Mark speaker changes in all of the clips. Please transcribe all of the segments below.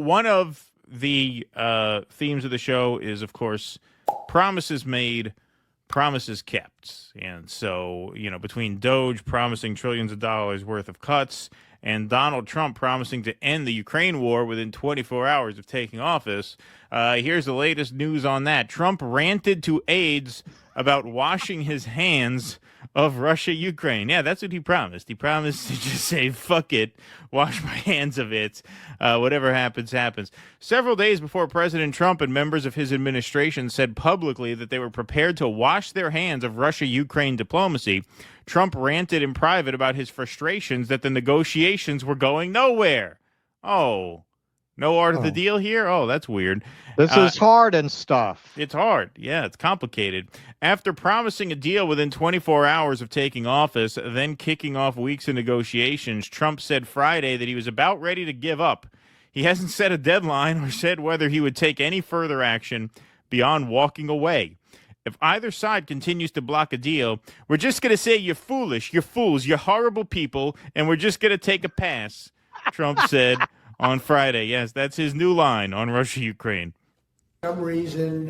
Speaker 1: one of the themes of the show is, of course, promises made, promises kept. And so, between Doge promising trillions of dollars worth of cuts and Donald Trump promising to end the Ukraine war within 24 hours of taking office, here's the latest news on that. Trump ranted to aides about washing his hands of Russia, Ukraine. Yeah, that's what he promised. He promised to just say, fuck it, wash my hands of it. Whatever happens, happens. Several days before President Trump and members of his administration said publicly that they were prepared to wash their hands of Russia-Ukraine diplomacy, Trump ranted in private about his frustrations that the negotiations were going nowhere. Oh, no art of the deal here? Oh, that's weird.
Speaker 2: This is hard and stuff.
Speaker 1: It's hard. Yeah, it's complicated. After promising a deal within 24 hours of taking office, then kicking off weeks of negotiations, Trump said Friday that he was about ready to give up. He hasn't set a deadline or said whether he would take any further action beyond walking away. If either side continues to block a deal, we're just going to say you're foolish, you're fools, you're horrible people, and we're just going to take a pass, Trump said on Friday. Yes, that's his new line on Russia-Ukraine.
Speaker 3: For some reason,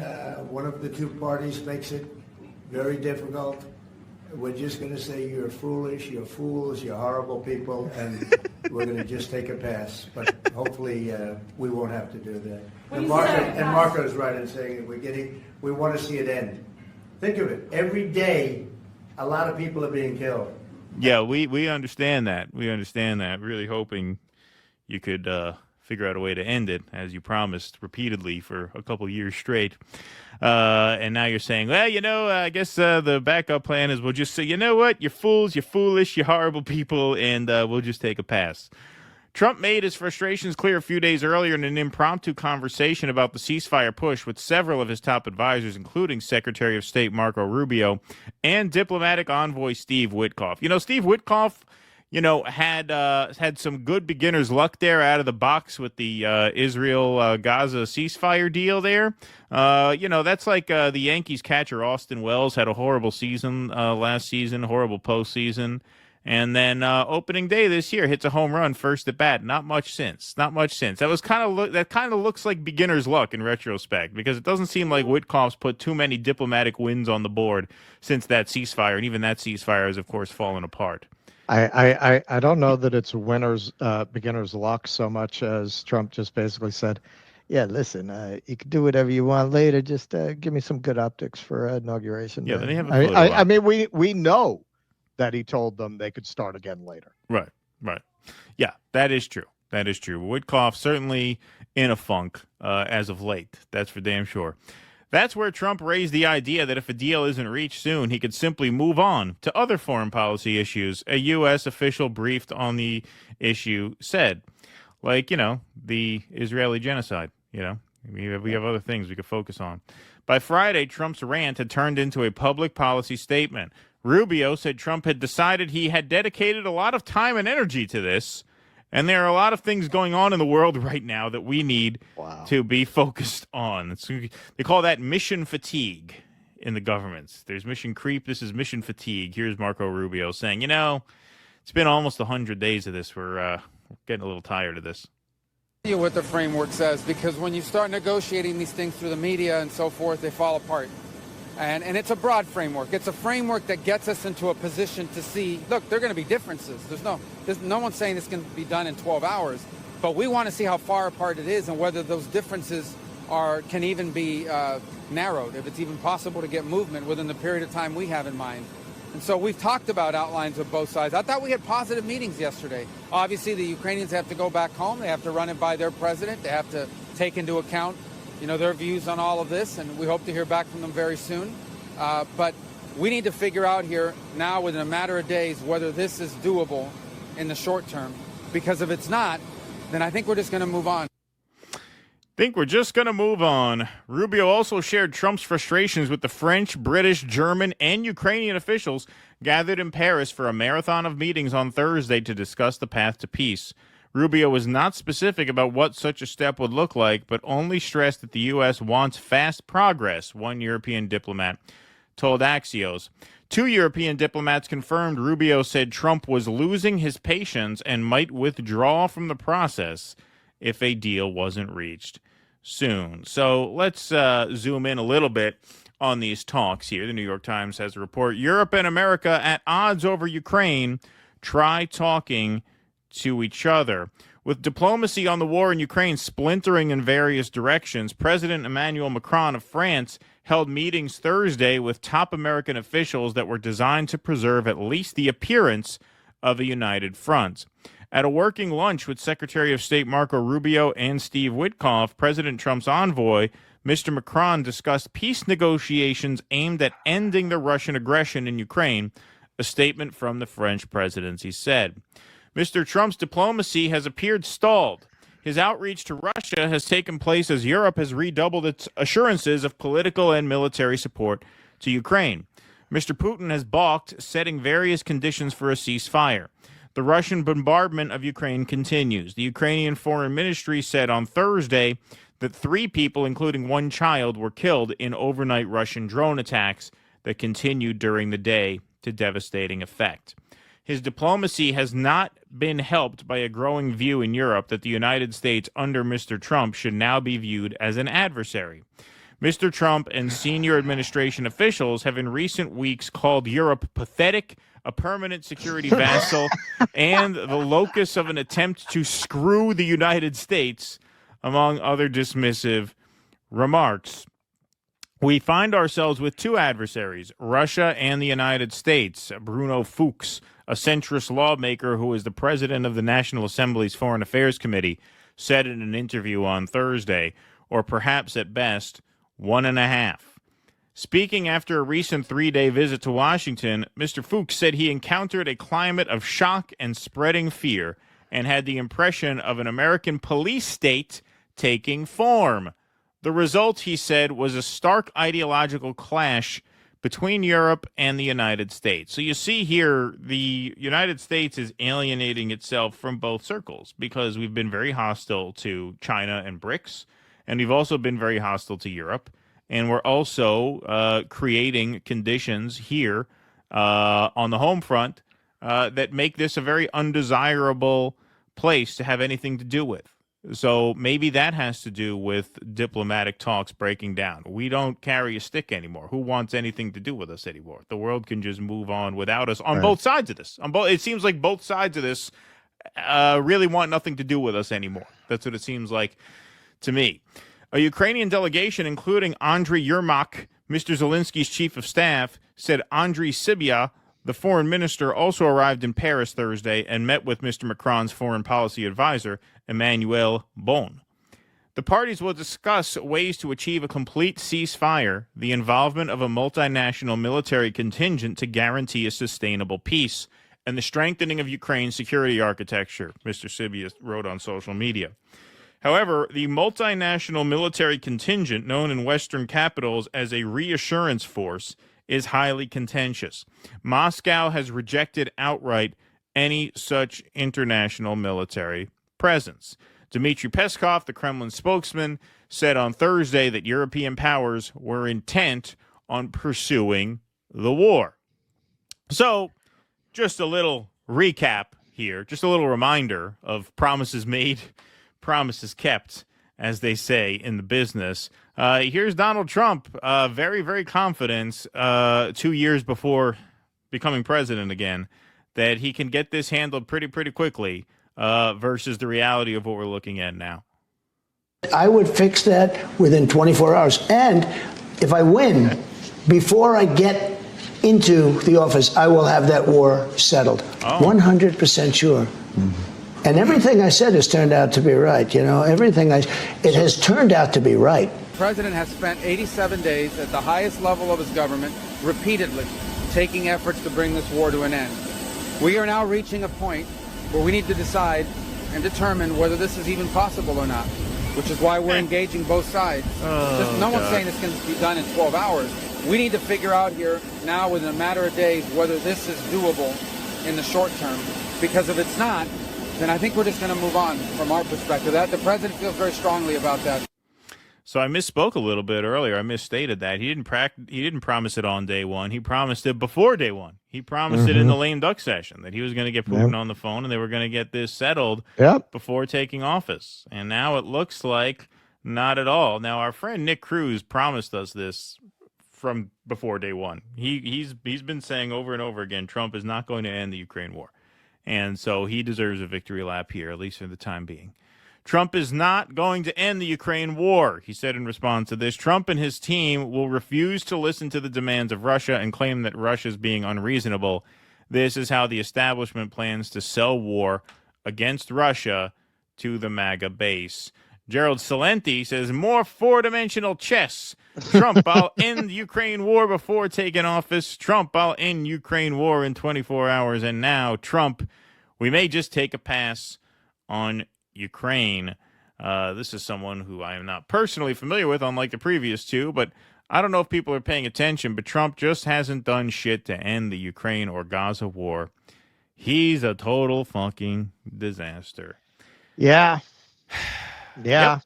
Speaker 3: one of the two parties makes it very difficult. We're just going to say you're foolish, you're fools, you're horrible people, and we're going to just take a pass. But hopefully we won't have to do that. And Marco's right in saying that we want to see it end. Think of it. Every day, a lot of people are being killed.
Speaker 1: Yeah, we understand that. We understand that. Really hoping you could figure out a way to end it, as you promised repeatedly for a couple years straight. And now you're saying, well, I guess the backup plan is we'll just say, you know what, you're fools, you're foolish, you're horrible people, and we'll just take a pass. Trump made his frustrations clear a few days earlier in an impromptu conversation about the ceasefire push with several of his top advisors, including Secretary of State Marco Rubio and diplomatic envoy Steve Witkoff. Steve Witkoff, had some good beginner's luck there out of the box with the Israel-Gaza ceasefire deal there. That's like the Yankees catcher Austin Wells had a horrible season last season, horrible postseason. And then opening day this year hits a home run first at bat. Not much since. That kind of looks like beginner's luck in retrospect, because it doesn't seem like Witkoff's put too many diplomatic wins on the board since that ceasefire, and even that ceasefire has, of course, fallen apart.
Speaker 2: I don't know that it's beginner's luck so much as Trump just basically said, yeah, listen, you can do whatever you want later. Just give me some good optics for inauguration.
Speaker 1: Yeah, they have
Speaker 2: I mean, we know that he told them they could start again later.
Speaker 1: Right. Yeah, that is true. Witkoff certainly in a funk as of late. That's for damn sure. That's where Trump raised the idea that if a deal isn't reached soon, he could simply move on to other foreign policy issues. A U.S. official briefed on the issue said, like, the Israeli genocide, we have other things we could focus on. By Friday, Trump's rant had turned into a public policy statement. Rubio said Trump had decided he had dedicated a lot of time and energy to this, and there are a lot of things going on in the world right now that we need to be focused on. They call that mission fatigue in the government. There's mission creep. This is mission fatigue. Here's Marco Rubio saying, it's been almost 100 days of this. We're getting a little tired of this.
Speaker 4: What the framework says, because when you start negotiating these things through the media and so forth, they fall apart. And it's a broad framework. It's a framework that gets us into a position to see, look, there are going to be differences. There's no one saying this can be done in 12 hours, but we want to see how far apart it is and whether those differences can even be narrowed, if it's even possible to get movement within the period of time we have in mind. And so we've talked about outlines of both sides. I thought we had positive meetings yesterday. Obviously, the Ukrainians have to go back home. They have to run it by their president. They have to take into account their views on all of this, and we hope to hear back from them very soon. But we need to figure out here now, within a matter of days, whether this is doable in the short term. Because if it's not, then I think we're just going to move on.
Speaker 1: Rubio also shared Trump's frustrations with the French, British, German, and Ukrainian officials gathered in Paris for a marathon of meetings on Thursday to discuss the path to peace. Rubio was not specific about what such a step would look like, but only stressed that the U.S. wants fast progress, one European diplomat told Axios. Two European diplomats confirmed Rubio said Trump was losing his patience and might withdraw from the process if a deal wasn't reached soon. So let's zoom in a little bit on these talks here. The New York Times has a report. Europe and America at odds over Ukraine. Try talking to each other. With diplomacy on the war in Ukraine splintering in various directions, President Emmanuel Macron of France held meetings Thursday with top American officials that were designed to preserve at least the appearance of a united front. At a working lunch with Secretary of State Marco Rubio and Steve Witkoff, President Trump's envoy, Mr. Macron discussed peace negotiations aimed at ending the Russian aggression in Ukraine, a statement from the French presidency said. Mr. Trump's diplomacy has appeared stalled. His outreach to Russia has taken place as Europe has redoubled its assurances of political and military support to Ukraine. Mr. Putin has balked, setting various conditions for a ceasefire. The Russian bombardment of Ukraine continues. The Ukrainian Foreign Ministry said on Thursday that 3 people, including 1 child, were killed in overnight Russian drone attacks that continued during the day to devastating effect. His diplomacy has not been helped by a growing view in Europe that the United States under Mr. Trump should now be viewed as an adversary. Mr. Trump and senior administration officials have in recent weeks called Europe pathetic, a permanent security vassal, and the locus of an attempt to screw the United States, among other dismissive remarks. We find ourselves with 2 adversaries, Russia and the United States. Bruno Fuchs, a centrist lawmaker who is the president of the National Assembly's Foreign Affairs Committee, said in an interview on Thursday, or perhaps at best, 1.5. Speaking after a recent 3-day visit to Washington, Mr. Fuchs said he encountered a climate of shock and spreading fear and had the impression of an American police state taking form. The result, he said, was a stark ideological clash between Europe and the United States. So you see here, the United States is alienating itself from both circles because we've been very hostile to China and BRICS, and we've also been very hostile to Europe. And we're also creating conditions here on the home front that make this a very undesirable place to have anything to do with. So maybe that has to do with diplomatic talks breaking down. We don't carry a stick anymore. Who wants anything to do with us anymore? The world can just move on without us on both sides of this. It seems like both sides of this really want nothing to do with us anymore. That's what it seems like to me. A Ukrainian delegation, including Andriy Yermak, Mr. Zelensky's chief of staff, said Andriy Sybiha, the foreign minister, also arrived in Paris Thursday and met with Mr. Macron's foreign policy advisor, Emmanuel Bon. The parties will discuss ways to achieve a complete ceasefire, the involvement of a multinational military contingent to guarantee a sustainable peace, and the strengthening of Ukraine's security architecture, Mr. Sybiha wrote on social media. However, the multinational military contingent, known in Western capitals as a reassurance force, is highly contentious. Moscow has rejected outright any such international military presence. Dmitry Peskov, the Kremlin spokesman, said on Thursday that European powers were intent on pursuing the war. So, just a little recap here, just a little reminder of promises made, promises kept, as they say in the business. Here's Donald Trump, very, very confident 2 years before becoming president again, that he can get this handled pretty quickly versus the reality of what we're looking at now.
Speaker 3: I would fix that within 24 hours. And if I win, before I get into the office, I will have that war settled. 100% sure. Mm-hmm. And everything I said has turned out to be right. You know, it has turned out to be right.
Speaker 4: The president has spent 87 days at the highest level of his government, repeatedly taking efforts to bring this war to an end. We are now reaching a point where we need to decide and determine whether this is even possible or not, which is why we're engaging both sides. No one's saying this can be done in 12 hours. We need to figure out here now within a matter of days whether this is doable in the short term, because if it's not, then I think we're just going to move on from our perspective. That the president feels very strongly about that.
Speaker 1: So I misspoke a little bit earlier. I misstated that. He didn't promise it on day one. He promised it before day one. He promised it in the lame duck session that he was going to get Putin on the phone and they were going to get this settled before taking office. And now it looks like not at all. Now our friend Nick Cruz promised us this from before day one. He's been saying over and over again Trump is not going to end the Ukraine war. And so he deserves a victory lap here, at least for the time being. Trump is not going to end the Ukraine war, he said in response to this. Trump and his team will refuse to listen to the demands of Russia and claim that Russia is being unreasonable. This is how the establishment plans to sell war against Russia to the MAGA base. Gerald Celente says, more four-dimensional chess. Trump, I'll end the Ukraine war before taking office. Trump, I'll end Ukraine war in 24 hours. And now, Trump, we may just take a pass on Ukraine. This is someone who I am not personally familiar with, unlike the previous two, but I don't know if people are paying attention, but Trump just hasn't done shit to end the Ukraine or Gaza war. He's a total fucking disaster.
Speaker 2: Yeah.
Speaker 1: Yep.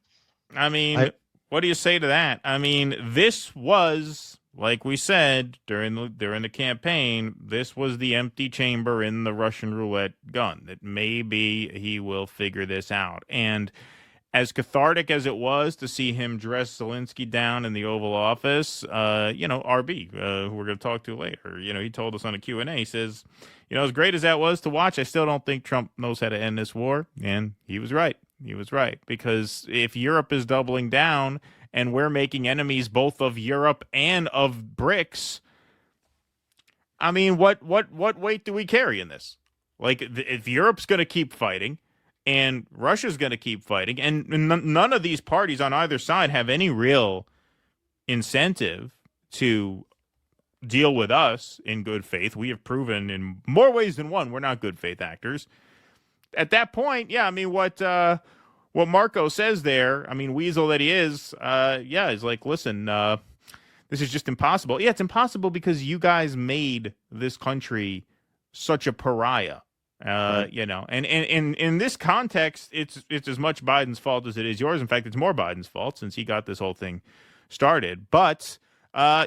Speaker 1: I mean, what do you say to that? I mean, this was, like we said during the campaign, this was the empty chamber in the Russian roulette gun, that maybe he will figure this out. And as cathartic as it was to see him dress Zelensky down in the Oval Office, RB, who we're going to talk to later, he told us on a Q&A, he says, as great as that was to watch, I still don't think Trump knows how to end this war. And he was right. He was right. Because if Europe is doubling down and we're making enemies both of Europe and of BRICS, I mean, what weight do we carry in this? Like, if Europe's going to keep fighting and Russia's going to keep fighting, and none of these parties on either side have any real incentive to deal with us in good faith. We have proven in more ways than one we're not good faith actors. At that point, yeah, I mean, what Marco says there, I mean, weasel that he is, he's like, listen, this is just impossible. Yeah, it's impossible because you guys made this country such a pariah. And in this context, it's as much Biden's fault as it is yours. In fact, it's more Biden's fault since he got this whole thing started. But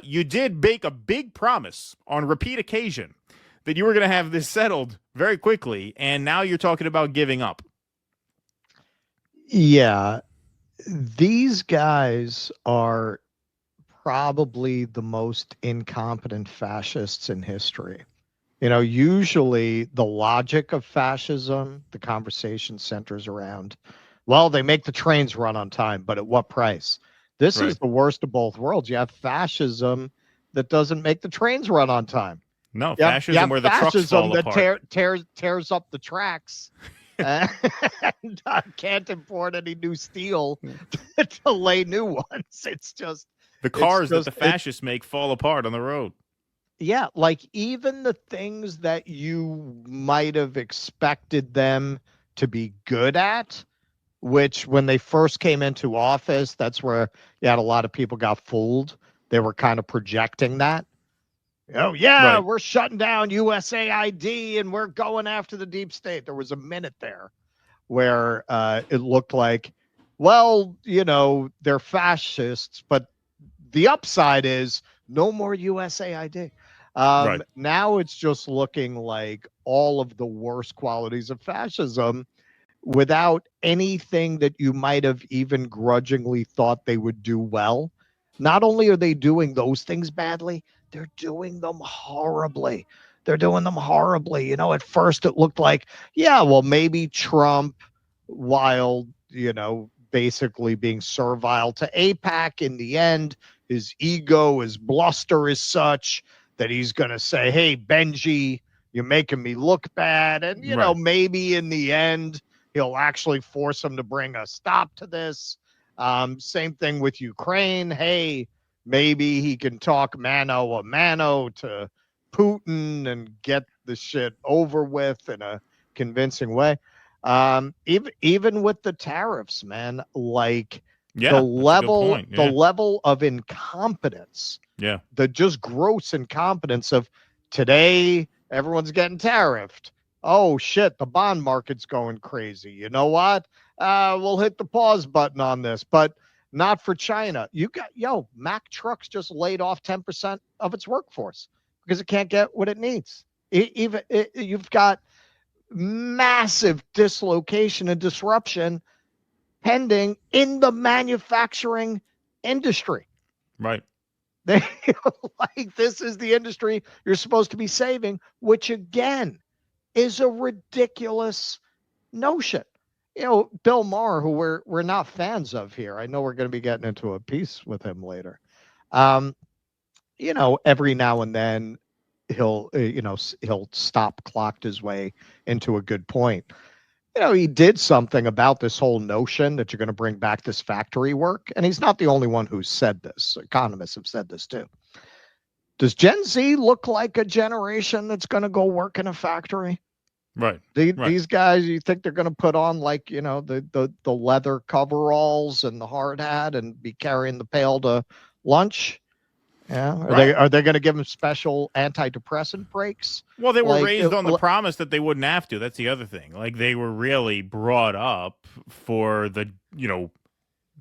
Speaker 1: you did make a big promise on repeat occasion that you were going to have this settled very quickly, and now you're talking about giving up.
Speaker 2: Yeah, these guys are probably the most incompetent fascists in history. Usually the logic of fascism, the conversation centers around, well, they make the trains run on time, but at what price? This is the worst of both worlds. You have fascism that doesn't make the trains run on time.
Speaker 1: No, fascism where the trucks fall apart.
Speaker 2: Tears up the tracks and can't import any new steel to lay new ones. It's just
Speaker 1: the cars that the fascists make fall apart on the road.
Speaker 2: Yeah, like even the things that you might have expected them to be good at, which when they first came into office, that's where you had a lot of people got fooled. They were kind of projecting that. Oh, yeah, right. We're shutting down USAID and we're going after the deep state. There was a minute there where it looked like, well, they're fascists, but the upside is no more USAID. Right. Now it's just looking like all of the worst qualities of fascism without anything that you might have even grudgingly thought they would do well. Not only are they doing those things badly, they're doing them horribly. At first it looked like, yeah, well, maybe Trump, while, basically being servile to AIPAC, in the end, his ego, his bluster is such that he's going to say, hey, Benji, you're making me look bad. And, maybe in the end, he'll actually force him to bring a stop to this. Same thing with Ukraine. Hey, maybe he can talk mano a mano to Putin and get the shit over with in a convincing way. Even with the tariffs, man, like the level of incompetence, the just gross incompetence of today, everyone's getting tariffed. Oh shit, the bond market's going crazy. You know what? We'll hit the pause button on this, but not for China. You got, Mack Trucks just laid off 10% of its workforce because it can't get what it needs. You've got massive dislocation and disruption pending in the manufacturing industry.
Speaker 1: Right.
Speaker 2: They like, this is the industry you're supposed to be saving, which again is a ridiculous notion. Bill Maher, who we're not fans of here. I know we're going to be getting into a piece with him later. Every now and then he'll stop clocked his way into a good point. He did something about this whole notion that you're going to bring back this factory work. And he's not the only one who's said this. Economists have said this too. Does Gen Z look like a generation that's going to go work in a factory?
Speaker 1: Right.
Speaker 2: These guys, you think they're going to put on the leather coveralls and the hard hat and be carrying the pail to lunch? Yeah. Are they going to give them special antidepressant breaks?
Speaker 1: Well, they were raised on the promise that they wouldn't have to. That's the other thing. Like, they were really brought up for the,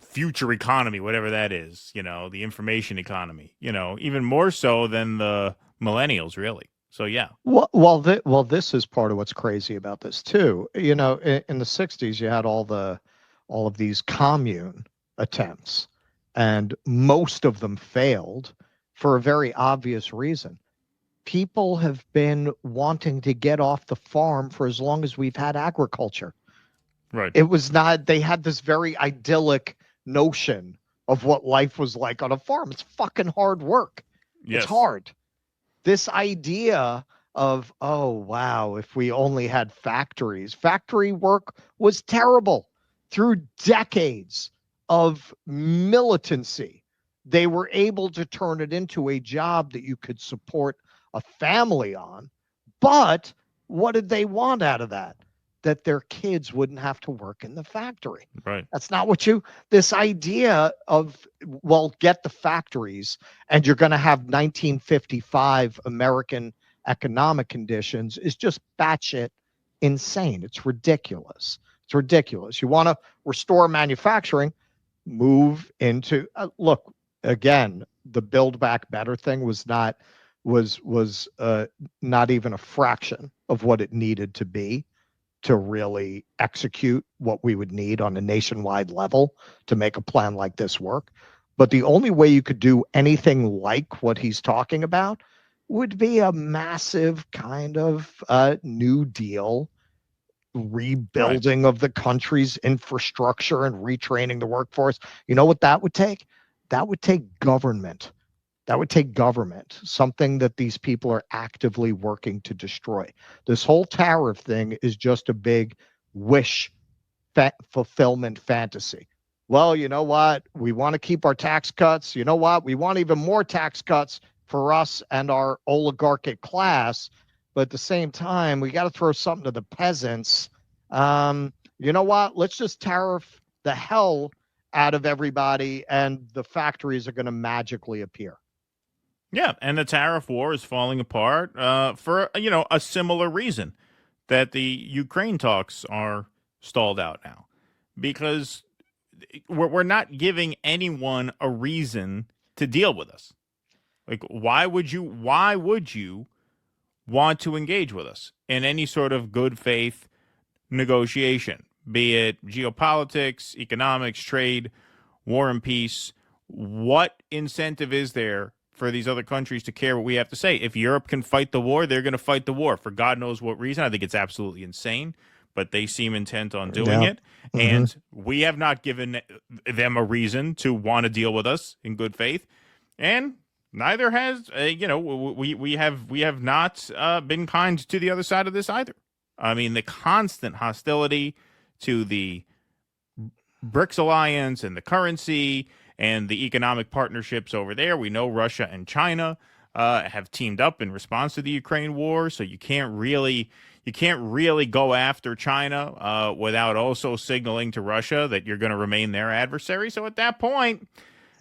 Speaker 1: future economy, whatever that is, the information economy, even more so than the millennials, really. So, yeah.
Speaker 2: Well, this is part of what's crazy about this too. In the 60s, you had all of these commune attempts, and most of them failed for a very obvious reason. People have been wanting to get off the farm for as long as we've had agriculture.
Speaker 1: Right.
Speaker 2: It was not, they had this very idyllic notion of what life was like on a farm. It's fucking hard work.
Speaker 1: Yes.
Speaker 2: It's hard. This idea of, oh, wow, if we only had factories. Factory work was terrible. Through decades of militancy, they were able to turn it into a job that you could support a family on. But what did they want out of that? That their kids wouldn't have to work in the factory.
Speaker 1: Right.
Speaker 2: That's not what this idea of, well, get the factories and you're going to have 1955 American economic conditions is just batshit insane. It's ridiculous. It's ridiculous. You want to restore manufacturing, move into, look, again, the Build Back Better thing was not even a fraction of what it needed to be to really execute what we would need on a nationwide level to make a plan like this work. But the only way you could do anything like what he's talking about would be a massive kind of New Deal rebuilding of the country's infrastructure and retraining the workforce. You know what that would take? That would take government. That would take government, something that these people are actively working to destroy. This whole tariff thing is just a big wish fulfillment fantasy. Well, you know what? We want to keep our tax cuts. You know what? We want even more tax cuts for us and our oligarchic class. But at the same time, we got to throw something to the peasants. You know what? Let's just tariff the hell out of everybody, and the factories are going to magically appear.
Speaker 1: Yeah, and the tariff war is falling apart for a similar reason that the Ukraine talks are stalled out now, because we're not giving anyone a reason to deal with us. Like, why would you want to engage with us in any sort of good faith negotiation, be it geopolitics, economics, trade, war and peace? What incentive is there for these other countries to care what we have to say? If Europe can fight the war, they're going to fight the war for God knows what reason. I think it's absolutely insane, but they seem intent on doing it. Mm-hmm. And we have not given them a reason to want to deal with us in good faith. And neither has, we have not been kind to the other side of this either. I mean, the constant hostility to the BRICS alliance and the currency and the economic partnerships over there. We know Russia and China have teamed up in response to the Ukraine war, so you can't really go after China without also signaling to Russia that you're going to remain their adversary. So at that point,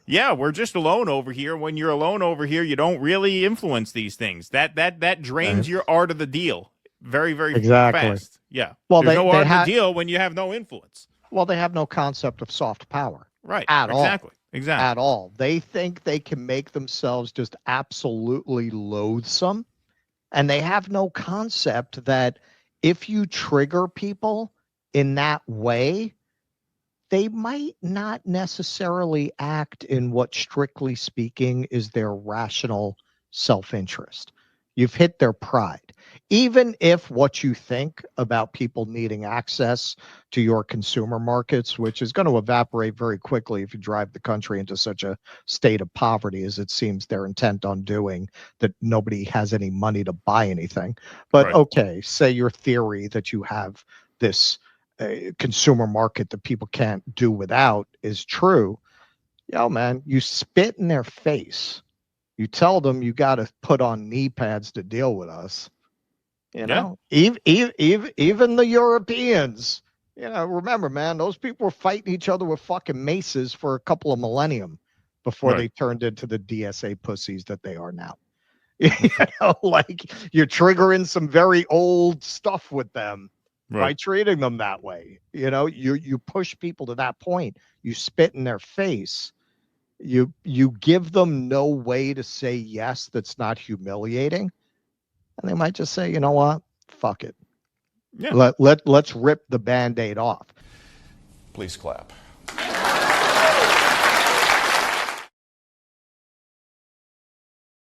Speaker 1: yeah, we're just alone over here. When you're alone over here, you don't really influence these things. That drains your art of the deal very, very fast. Yeah.
Speaker 2: Well,
Speaker 1: there's no art of the deal when you have no influence.
Speaker 2: Well, they have no concept of soft power.
Speaker 1: Right.
Speaker 2: At all.
Speaker 1: Exactly. Exactly.
Speaker 2: At all. They think they can make themselves just absolutely loathsome. And they have no concept that if you trigger people in that way, they might not necessarily act in what, strictly speaking, is their rational self-interest. You've hit their pride. Even if what you think about people needing access to your consumer markets, which is going to evaporate very quickly if you drive the country into such a state of poverty as it seems they're intent on doing, that nobody has any money to buy anything. But
Speaker 1: Right.
Speaker 2: okay, say your theory that you have this consumer market that people can't do without is true. Yo, man, you spit in their face. You tell them you got to put on knee pads to deal with us. You
Speaker 1: Yeah.
Speaker 2: know, even the Europeans, remember, man, those people were fighting each other with fucking maces for a couple of millennium before
Speaker 1: Right.
Speaker 2: they turned into the DSA pussies that they are now. Like, you're triggering some very old stuff with them by
Speaker 1: Right.
Speaker 2: treating them that way. You push people to that point. You spit in their face. You give them no way to say yes that's not humiliating, and they might just say, you know what, fuck it.
Speaker 1: Yeah.
Speaker 2: Let's rip the Band-Aid off.
Speaker 5: Please clap.